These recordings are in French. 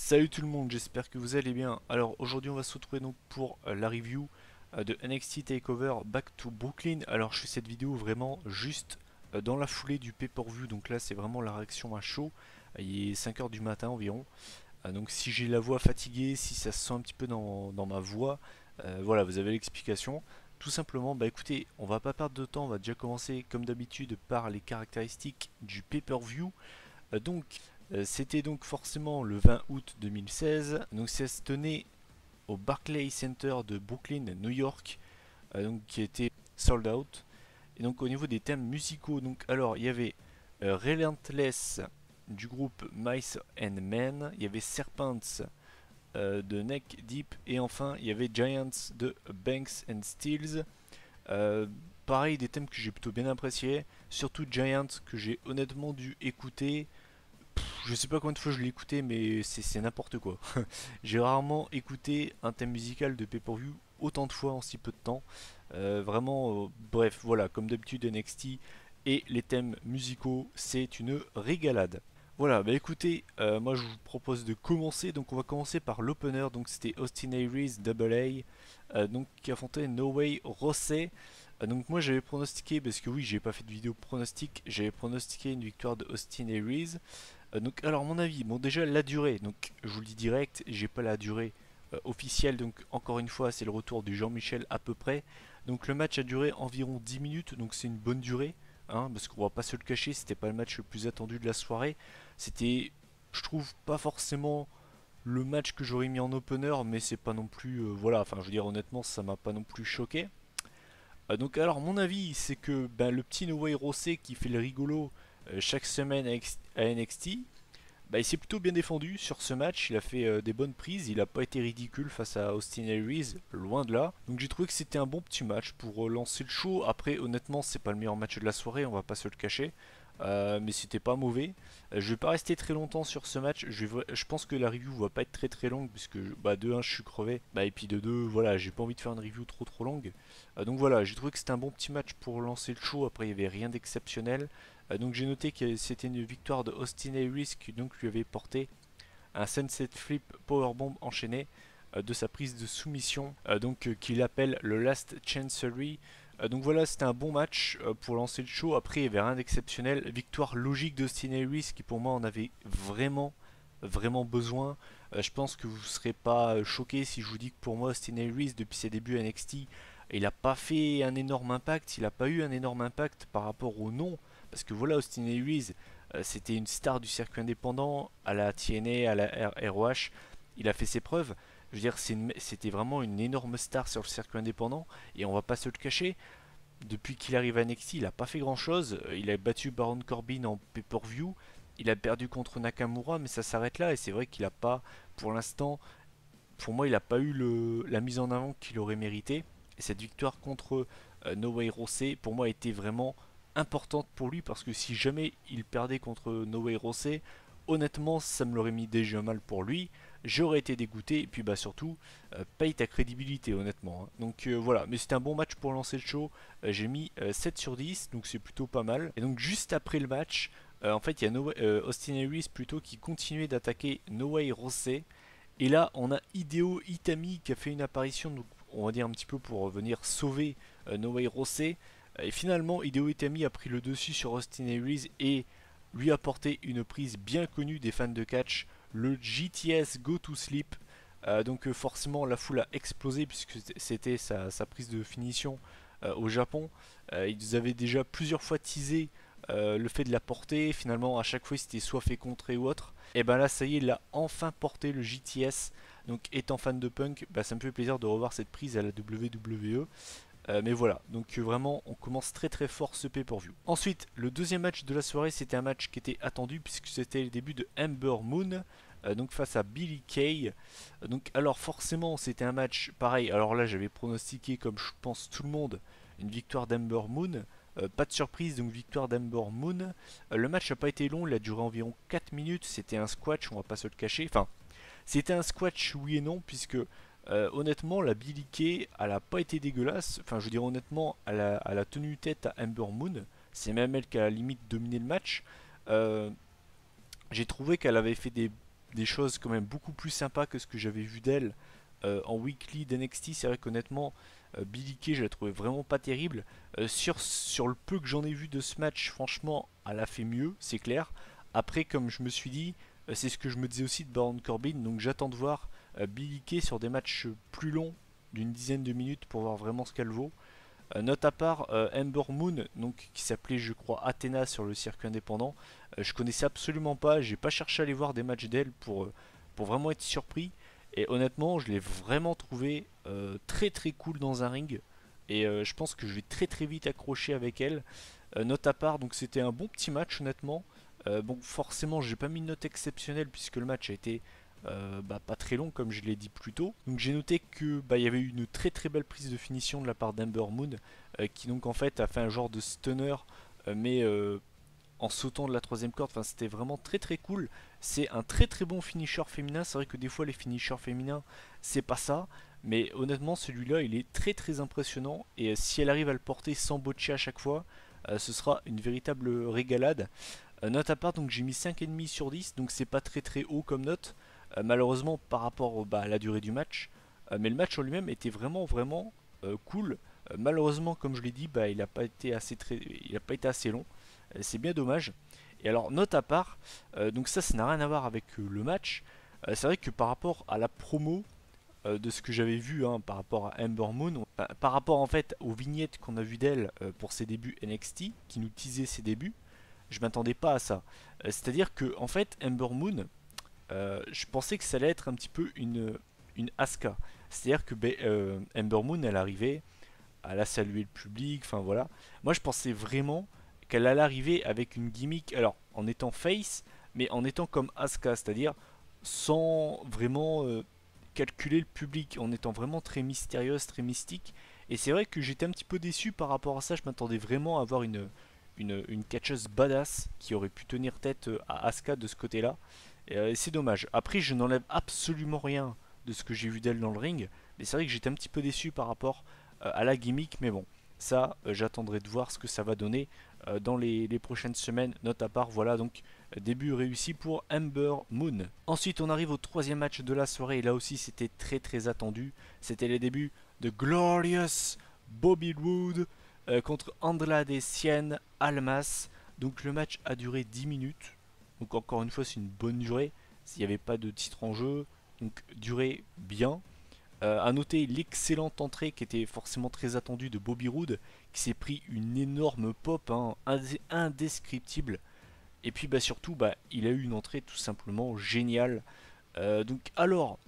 Salut tout le monde, j'espère que vous allez bien. Alors aujourd'hui on va se retrouver donc pour la review de NXT TakeOver Back to Brooklyn. Alors je fais cette vidéo vraiment juste dans la foulée du pay-per-view, donc là c'est vraiment la réaction à chaud. Il est 5 heures du matin environ. Donc si j'ai la voix fatiguée, si ça se sent un petit peu dans ma voix, voilà, vous avez l'explication. Tout simplement, bah écoutez, on va pas perdre de temps, on va déjà commencer comme d'habitude par les caractéristiques du pay-per-view. C'était donc forcément le 20 août 2016. Donc ça se tenait au Barclays Center de Brooklyn, New York, donc qui était sold out. Et donc au niveau des thèmes musicaux, donc alors il y avait Relentless du groupe Mice and Men, il y avait Serpents de Neck Deep, et enfin il y avait Giants de Banks and Steels. Euh, Pareil, des thèmes que j'ai plutôt bien appréciés, surtout Giants que j'ai honnêtement dû écouter. Je sais pas combien de fois je l'ai écouté, mais c'est n'importe quoi. J'ai rarement écouté un thème musical de pay-per-view autant de fois en si peu de temps. Vraiment, bref, voilà, comme d'habitude NXT et les thèmes musicaux, c'est une régalade. Voilà, bah écoutez, moi je vous propose de commencer. Donc on va commencer par l'opener. Donc c'était Austin Aries Double A, donc qui affrontait No Way José. Donc moi j'avais pronostiqué, parce que oui, j'ai pas fait de vidéo pronostic, j'avais pronostiqué une victoire de Austin Aries. Donc alors mon avis, bon déjà la durée, donc je vous le dis direct, j'ai pas la durée officielle, donc encore une fois c'est le retour du Jean-Michel à peu près. Donc le match a duré environ 10 minutes, donc c'est une bonne durée, hein, parce qu'on va pas se le cacher, c'était pas le match le plus attendu de la soirée. C'était, je trouve, pas forcément le match que j'aurais mis en opener, mais c'est pas non plus, voilà, enfin je veux dire honnêtement ça m'a pas non plus choqué. Donc alors mon avis c'est que ben, le petit Noah Rossé qui fait le rigolo chaque semaine à NXT, bah, il s'est plutôt bien défendu sur ce match, il a fait des bonnes prises, il n'a pas été ridicule face à Austin Aries, loin de là. Donc j'ai trouvé que c'était un bon petit match pour lancer le show. Après honnêtement c'est pas le meilleur match de la soirée, on va pas se le cacher. Mais c'était pas mauvais. Je vais pas rester très longtemps sur ce match. Je pense que la review va pas être très très longue puisque bah, de 1 je suis crevé. Bah, et puis de 2 voilà, j'ai pas envie de faire une review trop longue. Donc voilà, j'ai trouvé que c'était un bon petit match pour lancer le show. Après il y avait rien d'exceptionnel. Donc j'ai noté que c'était une victoire de Austin Aries qui donc lui avait porté un Sunset Flip Powerbomb enchaîné de sa prise de soumission, qu'il appelle le Last Chancery. Donc voilà, c'était un bon match pour lancer le show. Après, il n'y avait rien d'exceptionnel. Victoire logique d'Austin Aries qui pour moi en avait vraiment besoin. Je pense que vous ne serez pas choqués si je vous dis que pour moi Austin Aries depuis ses débuts à NXT, il n'a pas fait un énorme impact, il n'a pas eu un énorme impact par rapport au nom. Parce que voilà, Austin Aries, c'était une star du circuit indépendant, à la TNA, à la ROH, il a fait ses preuves. Je veux dire, c'était vraiment une énorme star sur le circuit indépendant, et on va pas se le cacher. Depuis qu'il arrive à NXT, il a pas fait grand chose. Il a battu Baron Corbin en pay-per-view, il a perdu contre Nakamura, mais ça s'arrête là, et c'est vrai qu'il a pas, pour l'instant, pour moi, il n'a pas eu la mise en avant qu'il aurait mérité. Et cette victoire contre No Way José, pour moi, a été vraiment importante pour lui parce que si jamais il perdait contre No Way José, honnêtement, ça me l'aurait mis déjà mal pour lui. J'aurais été dégoûté et puis bah surtout, paye ta crédibilité honnêtement, hein. Donc voilà, mais c'était un bon match pour lancer le show. J'ai mis 7 sur 10, donc c'est plutôt pas mal. Et donc juste après le match, en fait il y a Austin Aries plutôt qui continuait d'attaquer No Way José. Et là, on a Hideo Itami qui a fait une apparition, donc on va dire un petit peu pour venir sauver No Way José. Et finalement, Hideo Itami a pris le dessus sur Austin Aries et lui a apporté une prise bien connue des fans de catch, le GTS Go to Sleep. Forcément, la foule a explosé puisque c'était sa prise de finition au Japon. Ils avaient déjà plusieurs fois teasé le fait de la porter. Finalement, à chaque fois, c'était soit fait contrer ou autre. Et ben là, ça y est, il a enfin porté le JTS. Donc, étant fan de punk, bah, ça me fait plaisir de revoir cette prise à la WWE. Mais voilà, donc vraiment, on commence très fort ce pay-per-view. Ensuite, le deuxième match de la soirée, c'était un match qui était attendu puisque c'était le début de Ember Moon. Donc face à Billy Kay. Donc alors forcément c'était un match pareil. Alors là j'avais pronostiqué comme je pense tout le monde une victoire d'Ember Moon. Pas de surprise, donc victoire d'Ember Moon. Le match n'a pas été long, il a duré environ 4 minutes. C'était un squash, on va pas se le cacher. Enfin, c'était un squash oui et non, puisque honnêtement, la Billy Kay, elle a pas été dégueulasse. Enfin, je veux dire honnêtement, elle a tenu tête à Ember Moon. C'est même elle qui a à la limite dominé le match. Euh, j'ai trouvé qu'elle avait fait des choses quand même beaucoup plus sympas que ce que j'avais vu d'elle en weekly d'NXT. C'est vrai qu'honnêtement, Billie Kay, je la trouvais vraiment pas terrible. Sur le peu que j'en ai vu de ce match, franchement, elle a fait mieux, c'est clair. Après, comme je me suis dit, c'est ce que je me disais aussi de Baron Corbin, donc j'attends de voir Billie Kay sur des matchs plus longs, d'une dizaine de minutes, pour voir vraiment ce qu'elle vaut. Note à part, Ember Moon, donc, qui s'appelait je crois Athena sur le circuit indépendant, je connaissais absolument pas, j'ai pas cherché à aller voir des matchs d'elle pour vraiment être surpris. Et honnêtement, je l'ai vraiment trouvé très très cool dans un ring. Et je pense que je vais très très vite accrocher avec elle. Note à part, donc c'était un bon petit match honnêtement. Bon, forcément, j'ai pas mis une note exceptionnelle puisque le match a été pas très long comme je l'ai dit plus tôt. Donc j'ai noté que il y avait eu une très très belle prise de finition de la part d'Ember Moon qui donc en fait a fait un genre de stunner mais en sautant de la troisième corde. Enfin, c'était vraiment très très cool. C'est un très très bon finisher féminin. C'est vrai que des fois les finishers féminins c'est pas ça, mais honnêtement celui-là il est très très impressionnant et si elle arrive à le porter sans botcher à chaque fois, ce sera une véritable régalade. Note à part, donc j'ai mis 5,5 sur 10, donc c'est pas très très haut comme note, malheureusement par rapport à la durée du match. Mais le match en lui-même était vraiment vraiment cool. Malheureusement, comme je l'ai dit, il n'a pas été assez long. C'est bien dommage. Et alors, note à part, donc ça n'a rien à voir avec le match. C'est vrai que par rapport à la promo de ce que j'avais vu hein, par rapport à Ember Moon, par rapport en fait aux vignettes qu'on a vu d'elle pour ses débuts NXT, qui nous teasaient ses débuts, je m'attendais pas à ça. C'est-à-dire que en fait Ember Moon, je pensais que ça allait être un petit peu une Asuka. C'est-à-dire que Ember Moon, elle arrivait, elle a salué le public, enfin voilà. Moi je pensais vraiment qu'elle allait arriver avec une gimmick, alors en étant face, mais en étant comme Asuka, c'est-à-dire sans vraiment calculer le public, en étant vraiment très mystérieuse, très mystique. Et c'est vrai que j'étais un petit peu déçu par rapport à ça, je m'attendais vraiment à avoir une catcheuse badass qui aurait pu tenir tête à Asuka de ce côté-là. Et c'est dommage. Après, je n'enlève absolument rien de ce que j'ai vu d'elle dans le ring, mais c'est vrai que j'étais un petit peu déçu par rapport à la gimmick, mais bon, ça, j'attendrai de voir ce que ça va donner dans les prochaines semaines. Note à part, voilà donc début réussi pour Ember Moon. Ensuite, on arrive au troisième match de la soirée, et là aussi c'était très très attendu. C'était les débuts de Glorious Bobby Roode contre Andrade Cien Almas. Donc le match a duré 10 minutes. Donc encore une fois, c'est une bonne durée. S'il n'y avait pas de titre en jeu, donc durée bien. A noter l'excellente entrée qui était forcément très attendue de Bobby Roode, qui s'est pris une énorme pop, hein, indescriptible. Et puis surtout, il a eu une entrée tout simplement géniale. Donc alors,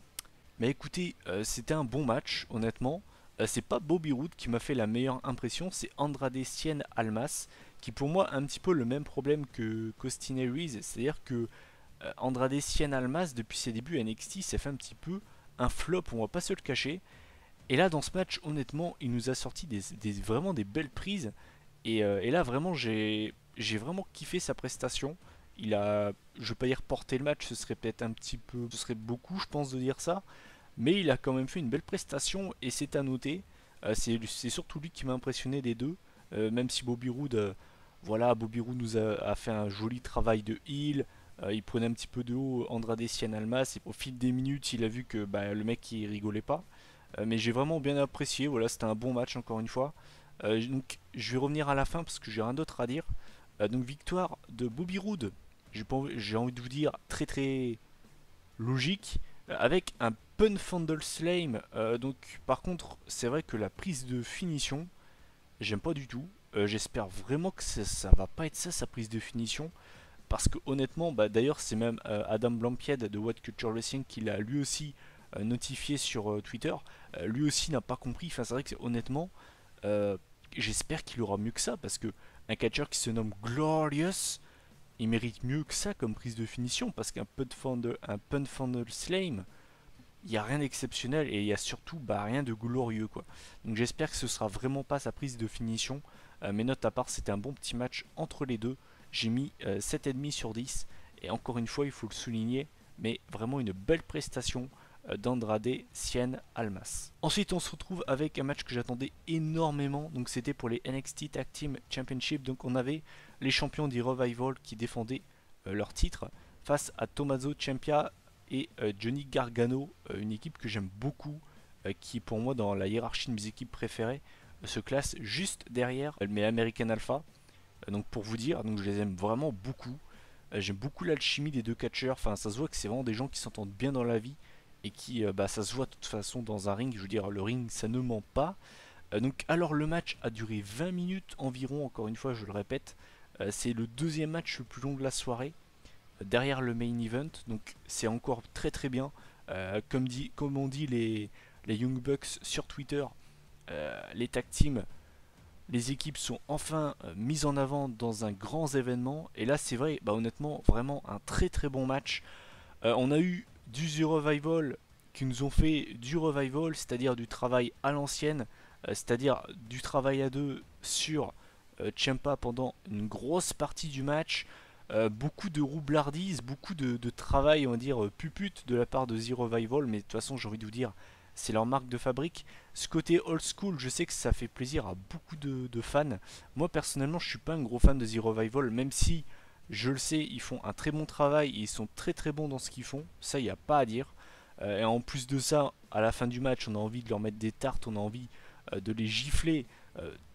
écoutez, c'était un bon match, honnêtement. C'est pas Bobby Roode qui m'a fait la meilleure impression, c'est Andrade Cien Almas, qui pour moi a un petit peu le même problème que Austin Aries, c'est-à-dire que Andrade Cien Almas, depuis ses débuts à NXT, ça fait un petit peu un flop, on va pas se le cacher. Et là, dans ce match, honnêtement, il nous a sorti vraiment des belles prises. Et là, vraiment, j'ai vraiment kiffé sa prestation. Je vais pas dire porter le match, ce serait peut-être un petit peu, ce serait beaucoup, je pense, de dire ça. Mais il a quand même fait une belle prestation et c'est à noter. C'est surtout lui qui m'a impressionné des deux. Même si Bobby Roode, Bobby Roode nous a fait un joli travail de heal. Il prenait un petit peu de haut Andrade Cien Almas. Et au fil des minutes, il a vu que le mec il rigolait pas. Mais j'ai vraiment bien apprécié. Voilà, c'était un bon match encore une fois. Donc je vais revenir à la fin parce que j'ai rien d'autre à dire. Donc victoire de Bobby Roode. J'ai envie de vous dire très très logique avec un pun Fondle Slam. Donc par contre, c'est vrai que la prise de finition, j'aime pas du tout. J'espère vraiment que ça va pas être ça sa prise de finition. Parce que honnêtement, d'ailleurs c'est même Adam Blampied de What Culture Wrestling qui l'a lui aussi notifié sur Twitter. Lui aussi n'a pas compris. Enfin c'est vrai que honnêtement, j'espère qu'il aura mieux que ça. Parce que un catcheur qui se nomme Glorious, il mérite mieux que ça comme prise de finition. Parce qu'un pun Fondle Slam, il n'y a rien d'exceptionnel et il n'y a surtout rien de glorieux quoi. Donc j'espère que ce sera vraiment pas sa prise de finition. Mais note à part, c'était un bon petit match entre les deux. J'ai mis 7,5 sur 10 et encore une fois il faut le souligner, mais vraiment une belle prestation d'Andrade Cien Almas. Ensuite on se retrouve avec un match que j'attendais énormément, donc c'était pour les NXT Tag Team Championship. Donc on avait les champions du Revival qui défendaient leur titre face à Tommaso Ciampa et Johnny Gargano, une équipe que j'aime beaucoup, qui pour moi dans la hiérarchie de mes équipes préférées se classe juste derrière mes American Alpha. Donc pour vous dire, donc je les aime vraiment beaucoup. J'aime beaucoup l'alchimie des deux catcheurs. Enfin, ça se voit que c'est vraiment des gens qui s'entendent bien dans la vie et qui, ça se voit de toute façon dans un ring. Je veux dire, le ring, ça ne ment pas. Donc, alors le match a duré 20 minutes environ. Encore une fois, je le répète, c'est le deuxième match le plus long de la soirée, derrière le main event. Donc, c'est encore très très bien. Comme on dit les Young Bucks sur Twitter, les tag teams, les équipes sont enfin mises en avant dans un grand événement. Et là, c'est vrai, bah, honnêtement, vraiment un très très bon match. On a eu du The Revival qui nous ont fait du revival, c'est-à-dire du travail à l'ancienne, c'est-à-dire du travail à deux sur Ciampa pendant une grosse partie du match. Beaucoup de roublardise, beaucoup de travail, on va dire, pupute de la part de The Revival, mais de toute façon, j'ai envie de vous dire, c'est leur marque de fabrique. Ce côté old school, je sais que ça fait plaisir à beaucoup de fans. Moi, personnellement, je suis pas un gros fan de The Revival, même si, je le sais, ils font un très bon travail, ils sont très très bons dans ce qu'ils font, ça, il n'y a pas à dire. Et en plus de ça, à la fin du match, on a envie de leur mettre des tartes, on a envie de les gifler,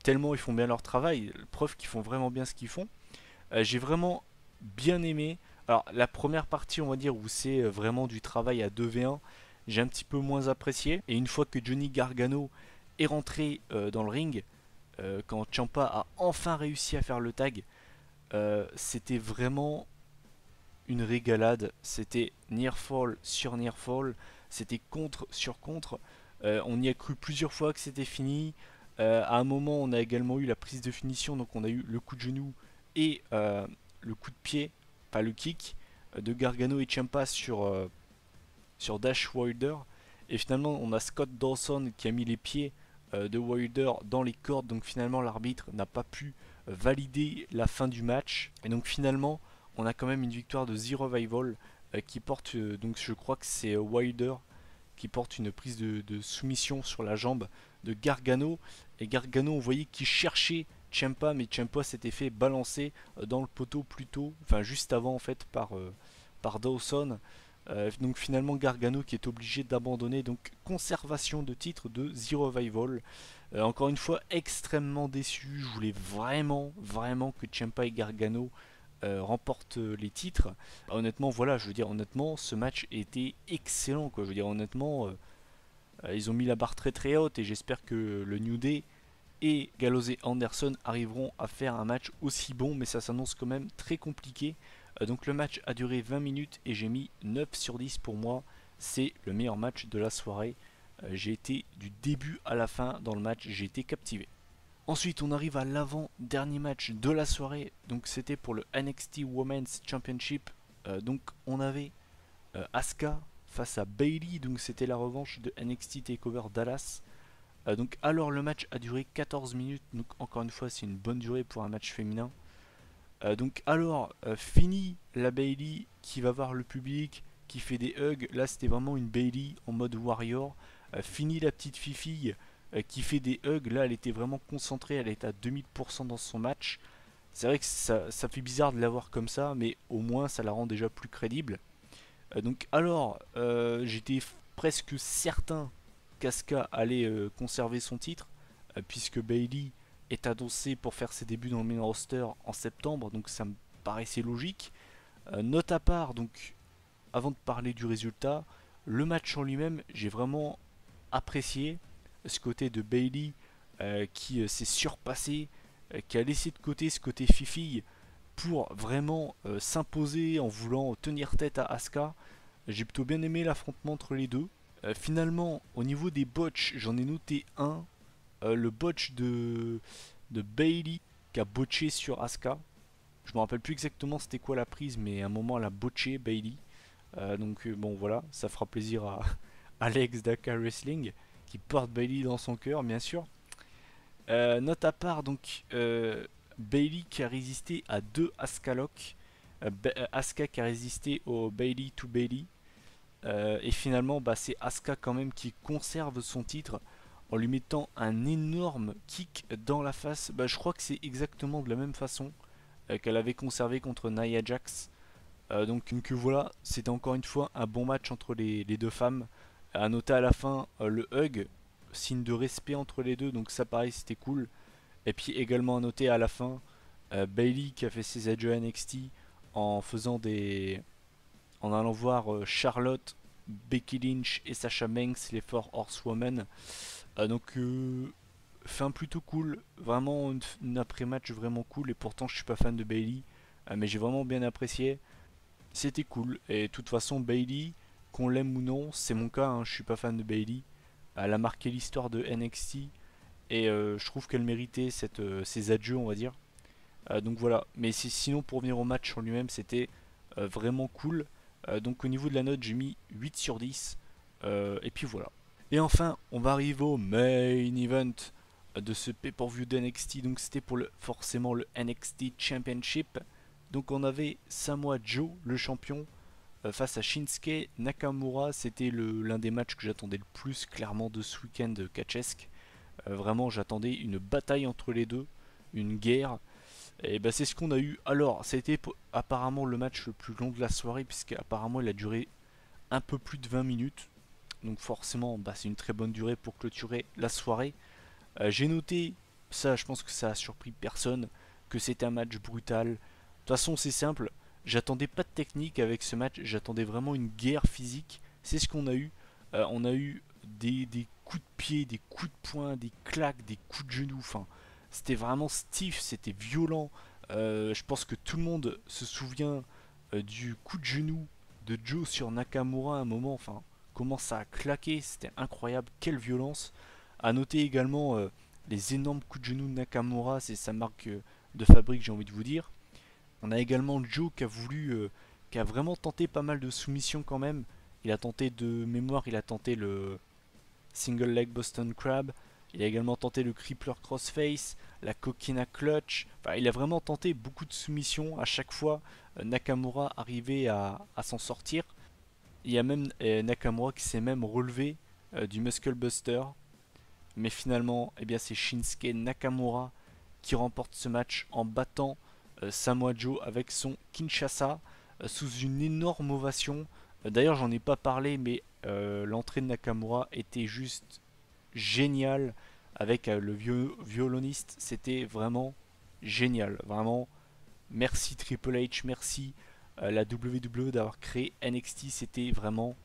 tellement ils font bien leur travail, preuve qu'ils font vraiment bien ce qu'ils font. J'ai vraiment bien aimé. Alors la première partie, on va dire, où c'est vraiment du travail à 2v1, j'ai un petit peu moins apprécié. Et une fois que Johnny Gargano est rentré dans le ring, quand Ciampa a enfin réussi à faire le tag, c'était vraiment une régalade. C'était near fall sur near fall, c'était contre sur contre. On y a cru plusieurs fois que c'était fini. À un moment, on a également eu la prise de finition, donc on a eu le coup de genou et le coup de pied, pas le kick, de Gargano et Ciampa sur Dash Wilder. Et finalement, on a Scott Dawson qui a mis les pieds de Wilder dans les cordes. Donc finalement, l'arbitre n'a pas pu valider la fin du match. Et donc finalement, on a quand même une victoire de The Revival qui porte, donc je crois que c'est Wilder qui porte une prise de soumission sur la jambe de Gargano. Et Gargano, on voyait qu'il cherchait Ciampa, mais Ciampa s'était fait balancer dans le poteau plus tôt, enfin juste avant en fait par Dawson. Donc finalement Gargano qui est obligé d'abandonner, donc conservation de titre de The Revival. Encore une fois extrêmement déçu, je voulais vraiment que Ciampa et Gargano remportent les titres. Honnêtement voilà, je veux dire honnêtement ce match était excellent quoi. Je veux dire honnêtement ils ont mis la barre très très haute et j'espère que le New Day et Gallows et Anderson arriveront à faire un match aussi bon, mais ça s'annonce quand même très compliqué. Donc le match a duré 20 minutes et j'ai mis 9 sur 10 pour moi. C'est le meilleur match de la soirée. J'ai été du début à la fin dans le match, j'ai été captivé. Ensuite, on arrive à l'avant-dernier match de la soirée. Donc c'était pour le NXT Women's Championship. Donc on avait Asuka face à Bayley. Donc c'était la revanche de NXT TakeOver Dallas. Donc alors le match a duré 14 minutes. Donc encore une fois, c'est une bonne durée pour un match féminin. Donc alors, fini la Bayley qui va voir le public, qui fait des hugs. Là c'était vraiment une Bayley en mode warrior. Fini la petite fifille qui fait des hugs. Là elle était vraiment concentrée, elle était à 2000% dans son match. C'est vrai que ça fait bizarre de la voir comme ça, mais au moins ça la rend déjà plus crédible. Donc alors, j'étais presque certain qu'Asuka allait conserver son titre, puisque Bayley est annoncé pour faire ses débuts dans le main roster en septembre, donc ça me paraissait logique. Note à part, donc avant de parler du résultat, le match en lui-même, j'ai vraiment apprécié ce côté de Bayley qui s'est surpassé, qui a laissé de côté ce côté fifille pour vraiment s'imposer en voulant tenir tête à Asuka. J'ai plutôt bien aimé l'affrontement entre les deux. Finalement, au niveau des botches, j'en ai noté un. Le botch de Bayley qui a botché sur Asuka. Je me rappelle plus exactement c'était quoi la prise, mais à un moment elle a botché Bayley. Donc bon voilà, ça fera plaisir à Alex Daka Wrestling qui porte Bayley dans son cœur, bien sûr. Note à part, donc Bayley qui a résisté à deux Asuka Lock. Asuka qui a résisté au Bayley to Bayley. Et finalement, bah, c'est Asuka quand même qui conserve son titre en lui mettant un énorme kick dans la face. Bah, je crois que c'est exactement de la même façon qu'elle avait conservé contre Nia Jax. Donc voilà, c'était encore une fois un bon match entre les deux femmes. À noter à la fin le hug, signe de respect entre les deux, donc ça pareil c'était cool. Et puis également à noter à la fin Bailey qui a fait ses adieux à NXT en faisant des, en allant voir Charlotte, Becky Lynch et Sasha Banks, les Four Horsewomen. Fin plutôt cool, vraiment une après-match vraiment cool. Et pourtant, je suis pas fan de Bailey, mais j'ai vraiment bien apprécié. C'était cool. Et de toute façon, Bailey, qu'on l'aime ou non, c'est mon cas. Hein, je suis pas fan de Bailey. Elle a marqué l'histoire de NXT et je trouve qu'elle méritait ces adieux, on va dire. Donc voilà. Mais sinon, pour revenir au match en lui-même, c'était vraiment cool. Donc au niveau de la note, j'ai mis 8 sur 10. Et puis voilà. Et enfin, on va arriver au main event de ce pay-per-view d'NXT. Donc c'était pour forcément le NXT Championship. Donc on avait Samoa Joe, le champion, face à Shinsuke Nakamura. C'était l'un des matchs que j'attendais le plus clairement de ce week-end catchesque. Vraiment, j'attendais une bataille entre les deux, une guerre. Et bah, c'est ce qu'on a eu. Alors, ça a été apparemment le match le plus long de la soirée, puisqu'apparemment il a duré un peu plus de 20 minutes. Donc forcément, bah, c'est une très bonne durée pour clôturer la soirée. J'ai noté, ça je pense que ça a surpris personne, que c'était un match brutal. De toute façon, c'est simple, j'attendais pas de technique avec ce match, j'attendais vraiment une guerre physique. C'est ce qu'on a eu. On a eu des coups de pied, des coups de poing, des claques, des coups de genoux. Enfin, c'était vraiment stiff, c'était violent. Je pense que tout le monde se souvient du coup de genou de Joe sur Nakamura à un moment. Enfin, comment ça a claqué, c'était incroyable, quelle violence. A noter également les énormes coups de genou de Nakamura, c'est sa marque de fabrique, j'ai envie de vous dire. On a également Joe qui a vraiment tenté pas mal de soumissions quand même. Il a tenté de mémoire, il a tenté le single leg Boston Crab. Il a également tenté le crippler crossface, la coquina clutch. Enfin, il a vraiment tenté beaucoup de soumissions. À chaque fois, Nakamura arrivait à s'en sortir. Il y a même Nakamura qui s'est même relevé du muscle buster. Mais finalement, eh bien, c'est Shinsuke Nakamura qui remporte ce match en battant Samoa Joe avec son Kinshasa sous une énorme ovation. D'ailleurs, j'en ai pas parlé, mais l'entrée de Nakamura était juste géniale avec le violoniste. C'était vraiment génial. Vraiment, merci Triple H, merci la WWE d'avoir créé NXT. C'était vraiment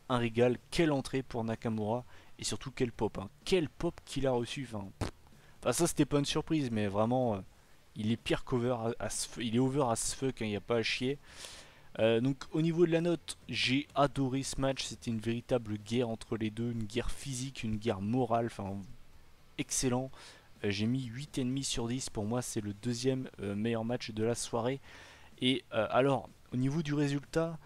un régal. Quelle entrée pour Nakamura et surtout quel pop. Hein. Quel pop qu'il a reçu. Enfin, ça c'était pas une surprise, mais vraiment il est pire qu'over il est over as fuck, il n'y a pas à chier. Donc au niveau de la note, j'ai adoré ce match, c'était une véritable guerre entre les deux, une guerre physique, une guerre morale, enfin excellent. J'ai mis 8,5 sur 10, pour moi c'est le deuxième meilleur match de la soirée. Et alors, au niveau du résultat,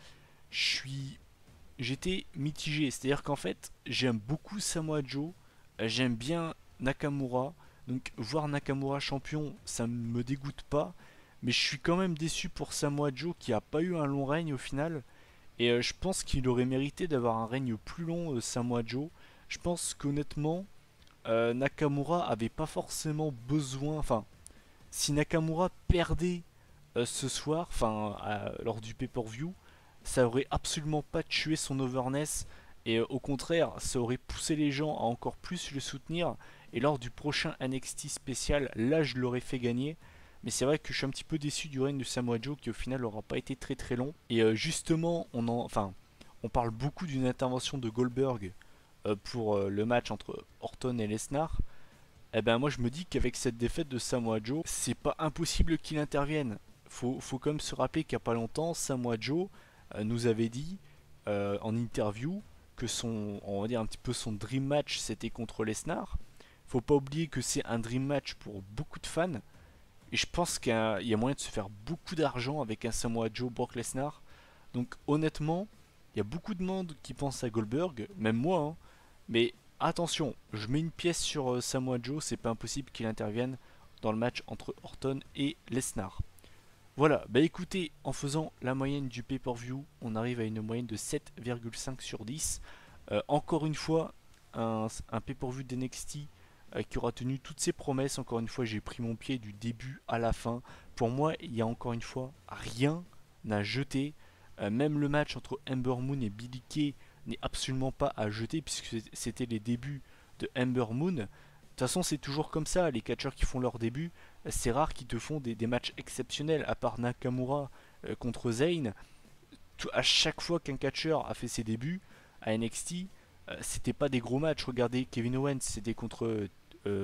j'étais mitigé, c'est-à-dire qu'en fait, j'aime beaucoup Samoa Joe, j'aime bien Nakamura, donc voir Nakamura champion, ça ne me dégoûte pas, mais je suis quand même déçu pour Samoa Joe qui a pas eu un long règne au final, et je pense qu'il aurait mérité d'avoir un règne plus long, Samoa Joe. Je pense qu'honnêtement, Nakamura avait pas forcément besoin, enfin, si Nakamura perdait ce soir, lors du pay-per-view, ça aurait absolument pas tué son overness et au contraire, ça aurait poussé les gens à encore plus le soutenir. Et lors du prochain NXT spécial, là je l'aurais fait gagner. Mais c'est vrai que je suis un petit peu déçu du règne de Samoa Joe qui au final n'aura pas été très très long. Et justement, on parle beaucoup d'une intervention de Goldberg pour le match entre Orton et Lesnar. Eh ben moi je me dis qu'avec cette défaite de Samoa Joe, c'est pas impossible qu'il intervienne. Faut quand même se rappeler qu'il y a pas longtemps, Samoa Joe nous avait dit en interview que on va dire un petit peu son dream match c'était contre Lesnar. Faut pas oublier que c'est un dream match pour beaucoup de fans. Et je pense qu'il y a moyen de se faire beaucoup d'argent avec un Samoa Joe Brock Lesnar. Donc honnêtement, il y a beaucoup de monde qui pense à Goldberg, même moi, hein. Mais attention, je mets une pièce sur Samoa Joe, c'est pas impossible qu'il intervienne dans le match entre Orton et Lesnar. Voilà, bah écoutez, en faisant la moyenne du pay-per-view, on arrive à une moyenne de 7,5 sur 10. Encore une fois, un pay-per-view d'NXT qui aura tenu toutes ses promesses. Encore une fois, j'ai pris mon pied du début à la fin. Pour moi, il y a encore une fois rien à jeter. Même le match entre Ember Moon et Billie Kay n'est absolument pas à jeter puisque c'était les débuts de Ember Moon. De toute façon, c'est toujours comme ça, les catcheurs qui font leur début, c'est rare qu'ils te font des matchs exceptionnels, à part Nakamura contre Zayn. À chaque fois qu'un catcheur a fait ses débuts à NXT, c'était pas des gros matchs. Regardez, Kevin Owens, c'était contre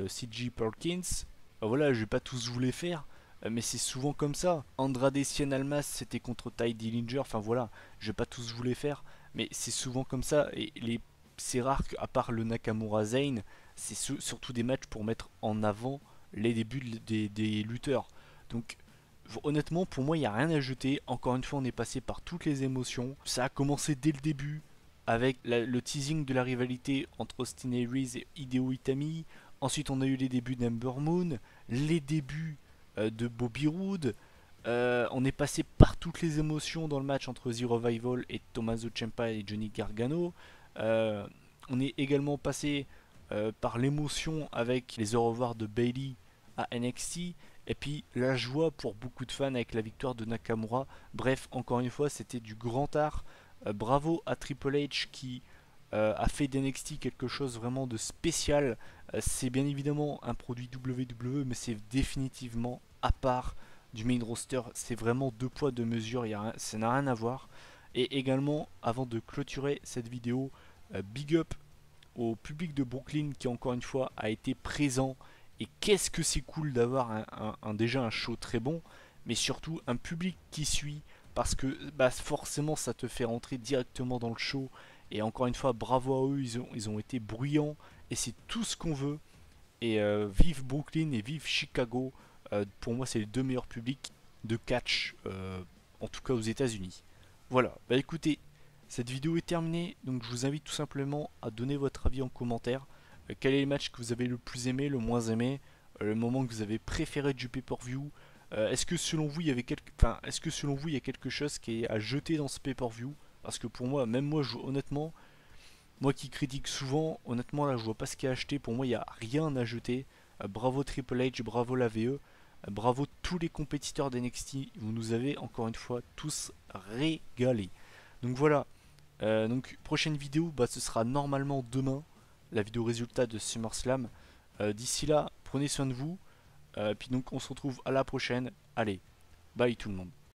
CG Perkins. Voilà, je vais pas tous vous les faire, mais c'est souvent comme ça. Andrade Cien Almas, c'était contre Ty Dillinger. Enfin voilà, je vais pas tous vous les faire, mais c'est souvent comme ça. Et c'est rare qu'à part le Nakamura Zayn, c'est surtout des matchs pour mettre en avant les débuts des lutteurs. Donc honnêtement, pour moi, il n'y a rien à jeter. Encore une fois, on est passé par toutes les émotions. Ça a commencé dès le début avec le teasing de la rivalité entre Austin Aries et Hideo Itami. Ensuite, on a eu les débuts d'Ember Moon, les débuts de Bobby Roode. On est passé par toutes les émotions dans le match entre The Revival et Tommaso Ciampa et Johnny Gargano. On est également passé par l'émotion avec les au revoir de Bayley à NXT. Et puis la joie pour beaucoup de fans avec la victoire de Nakamura. Bref, encore une fois, c'était du grand art. Bravo à Triple H qui a fait d'NXT quelque chose vraiment de spécial. C'est bien évidemment un produit WWE, mais c'est définitivement à part du main roster. C'est vraiment deux poids, deux mesures, ça n'a rien à voir. Et également, avant de clôturer cette vidéo, big up au public de Brooklyn qui encore une fois a été présent. Et qu'est-ce que c'est cool d'avoir déjà un show très bon, mais surtout un public qui suit, parce que bah, forcément ça te fait rentrer directement dans le show. Et encore une fois, bravo à eux, ils ont été bruyants, et c'est tout ce qu'on veut. Et vive Brooklyn et vive Chicago. Pour moi, c'est les deux meilleurs publics de catch, en tout cas aux États-Unis. Voilà, bah écoutez, cette vidéo est terminée, donc je vous invite tout simplement à donner votre avis en commentaire. Quel est le match que vous avez le plus aimé, le moins aimé, le moment que vous avez préféré du pay-per-view. Est-ce que selon vous il y avait est-ce que selon vous il y a quelque chose qui est à jeter dans ce pay-per-view? Parce que pour moi, même moi, honnêtement, moi qui critique souvent, honnêtement là je vois pas ce qu'il y a à acheter. Pour moi il n'y a rien à jeter. Bravo Triple H, bravo la VE, bravo tous les compétiteurs d'NXT. Vous nous avez encore une fois tous régalé. Donc voilà. Donc prochaine vidéo, bah, ce sera normalement demain, la vidéo résultat de SummerSlam. D'ici là, prenez soin de vous. Puis donc on se retrouve à la prochaine. Allez, bye tout le monde.